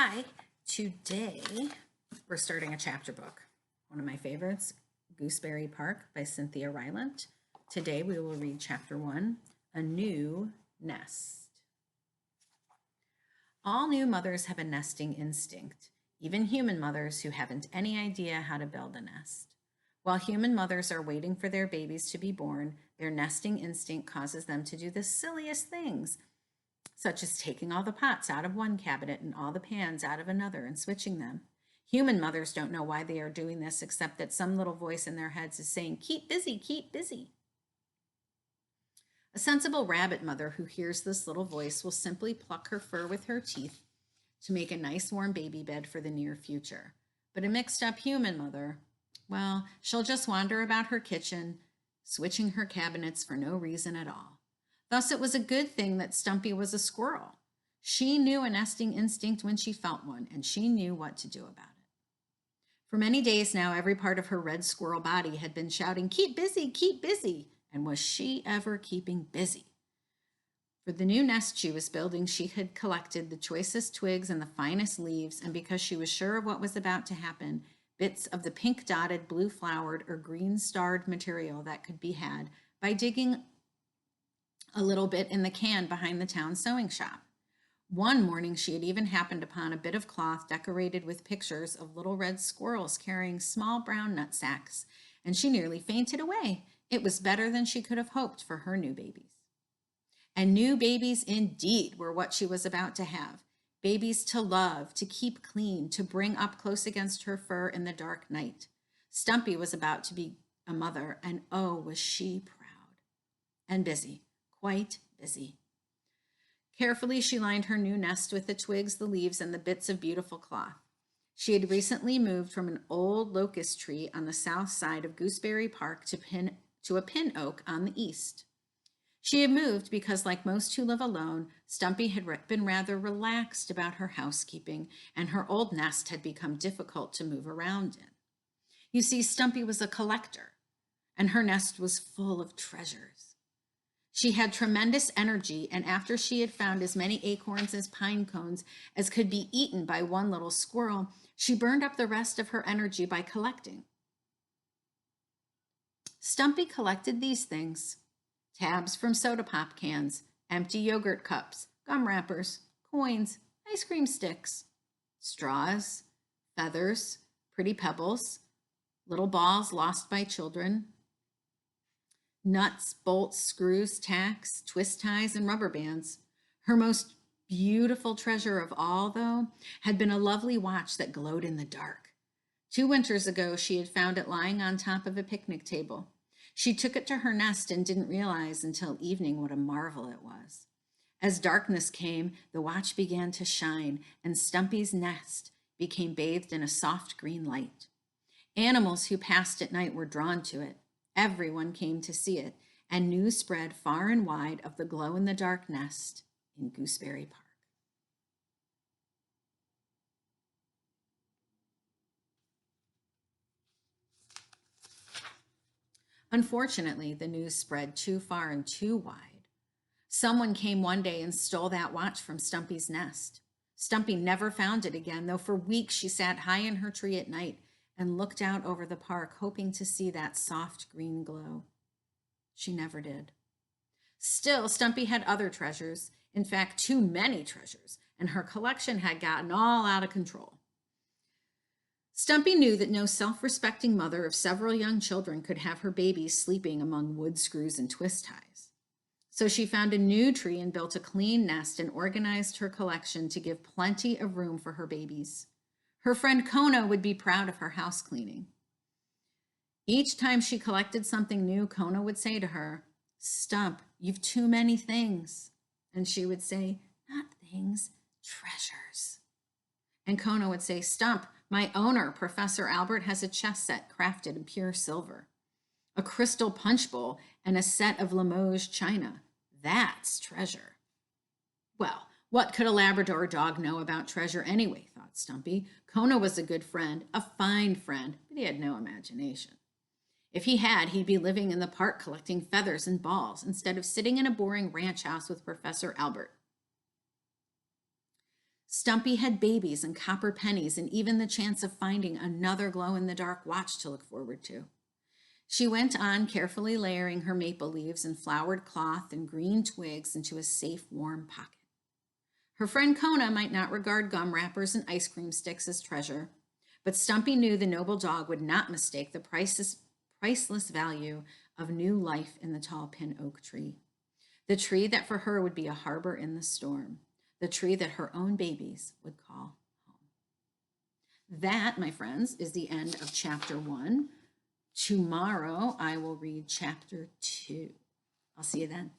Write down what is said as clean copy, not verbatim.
Hi, today we're starting a chapter book. One of my favorites, Gooseberry Park by Cynthia Rylant. Today we will read chapter 1, A New Nest. All new mothers have a nesting instinct, even human mothers who haven't any idea how to build a nest. While human mothers are waiting for their babies to be born, their nesting instinct causes them to do the silliest things, such as taking all the pots out of one cabinet and all the pans out of another and switching them. Human mothers don't know why they are doing this, except that some little voice in their heads is saying, keep busy, keep busy. A sensible rabbit mother who hears this little voice will simply pluck her fur with her teeth to make a nice warm baby bed for the near future. But a mixed up human mother, well, she'll just wander about her kitchen, switching her cabinets for no reason at all. Thus, it was a good thing that Stumpy was a squirrel. She knew a nesting instinct when she felt one, and she knew what to do about it. For many days now, every part of her red squirrel body had been shouting, keep busy, keep busy. And was she ever keeping busy? For the new nest she was building, she had collected the choicest twigs and the finest leaves, and because she was sure of what was about to happen, bits of the pink-dotted, blue-flowered, or green-starred material that could be had by digging a little bit in the can behind the town sewing shop. One morning, she had even happened upon a bit of cloth decorated with pictures of little red squirrels carrying small brown nut sacks, and she nearly fainted away. It was better than she could have hoped for her new babies. And new babies indeed were what she was about to have. Babies to love, to keep clean, to bring up close against her fur in the dark night. Stumpy was about to be a mother, and oh, was she proud. And busy. Quite busy. Carefully, she lined her new nest with the twigs, the leaves, and the bits of beautiful cloth. She had recently moved from an old locust tree on the south side of Gooseberry Park to a pin oak on the east. She had moved because, like most who live alone, Stumpy had been rather relaxed about her housekeeping, and her old nest had become difficult to move around in. You see, Stumpy was a collector, and her nest was full of treasures. She had tremendous energy, and after she had found as many acorns as pine cones as could be eaten by one little squirrel, she burned up the rest of her energy by collecting. Stumpy collected these things: tabs from soda pop cans, empty yogurt cups, gum wrappers, coins, ice cream sticks, straws, feathers, pretty pebbles, little balls lost by children, nuts, bolts, screws, tacks, twist ties, and rubber bands. Her most beautiful treasure of all, though, had been a lovely watch that glowed in the dark. 2 winters ago, she had found it lying on top of a picnic table. She took it to her nest and didn't realize until evening what a marvel it was. As darkness came, the watch began to shine, and Stumpy's nest became bathed in a soft green light. Animals who passed at night were drawn to it. Everyone came to see it, and news spread far and wide of the glow-in-the-dark nest in Gooseberry Park. Unfortunately, the news spread too far and too wide. Someone came one day and stole that watch from Stumpy's nest. Stumpy never found it again, though for weeks she sat high in her tree at night and looked out over the park, hoping to see that soft green glow. She never did. Still, Stumpy had other treasures, in fact, too many treasures, and her collection had gotten all out of control. Stumpy knew that no self-respecting mother of several young children could have her babies sleeping among wood screws and twist ties. So she found a new tree and built a clean nest and organized her collection to give plenty of room for her babies. Her friend Kona would be proud of her house cleaning. Each time she collected something new, Kona would say to her, "Stump, you've too many things." And she would say, "Not things, treasures." And Kona would say, "Stump, my owner, Professor Albert, has a chess set crafted in pure silver, a crystal punch bowl, and a set of Limoges china. That's treasure." Well, what could a Labrador dog know about treasure anyway, thought Stumpy. Kona was a good friend, a fine friend, but he had no imagination. If he had, he'd be living in the park collecting feathers and balls instead of sitting in a boring ranch house with Professor Albert. Stumpy had babies and copper pennies and even the chance of finding another glow-in-the-dark watch to look forward to. She went on carefully layering her maple leaves and flowered cloth and green twigs into a safe, warm pocket. Her friend Kona might not regard gum wrappers and ice cream sticks as treasure, but Stumpy knew the noble dog would not mistake the priceless value of new life in the tall pin oak tree. The tree that for her would be a harbor in the storm. The tree that her own babies would call home. That, my friends, is the end of chapter 1. Tomorrow, I will read chapter 2. I'll see you then.